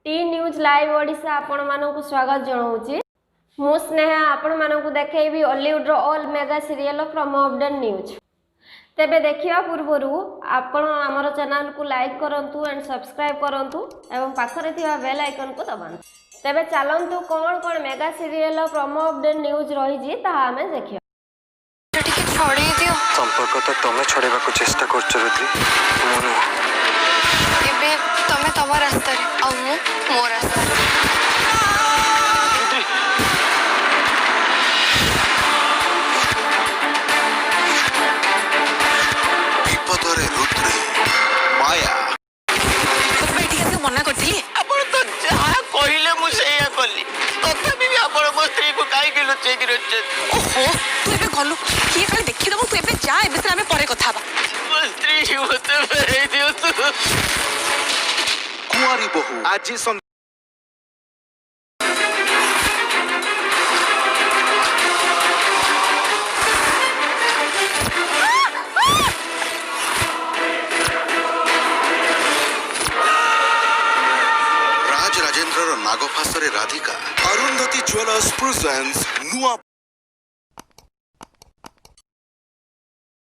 T news live Odisha आपण मानक स्वागत जनाऊँगी। मु स्नेहा आपण मानक देखी Hollywood all mega serial from update news. तेबे देखिया पूर्व आपण आमर चैनल को लाइक करंतु एंड सब्सक्राइब करंतु एवं पाखरे थिबा बेल आइकन को दबाନ୍ତୁ। तेबे चलंतु कोन कोन mega serial from update news रही ताहा हमें देखिया। छोड़ी दियो संपर्क तो तमे छोड़ेबा को चेष्टा करछ रुद्री मोनु एबे तमे तम रास्ता रे आ मु मो रास्ता रे विपदरे रुद्री माया तो बैठी के मना करथिली आपण तो जहा कहिले मु सेया करली तथापि भी आपण मो स्त्री को काई के लुचे कि रछ ओहो तू एबे गलु की खाली देखि दबो तू एबे जा एबे से हमें परे कथा बा मो स्त्री मते फेरै दियो तू कुंवारी बहु आज राज राजेंद्र नागफासरे राधिका अरुंधति ज्वेलर्स प्रेजेंट्स नुआ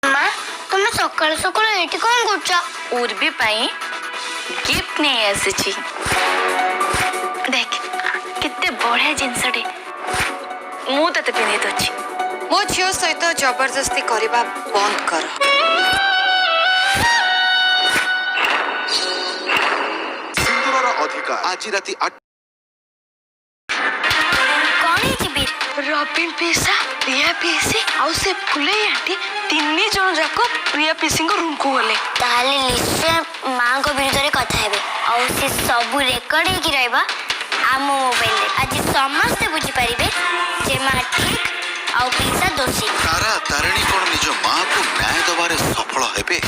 माँ तुम सकाल सकाल एठी कौन करछा उर्वी पाई गिफ्ट नहीं आसी देख कितने बढ़िया जिनसटे मु तते पिंधि दछि मो झियो सहित जबरदस्ती करबा बंद कर सिंदूरर अधिकार आज राति 8 कौन है जीबीर रबिन पीसा प्रिया पीसी आउ से फुले आंटी तीन जन जाक प्रिया पीसी रूम को गले ताले निश्चय माँ को विरुद्ध रे कथा हेबे और से सब रेकर्ड हे कि रहबा आम मोबाइल रे आज समस्त बुझी परिबे जे माँ ठीक और पीसा दोषी तारा तारिणी कोन निज मां को न्याय दबारे सफल हेबे।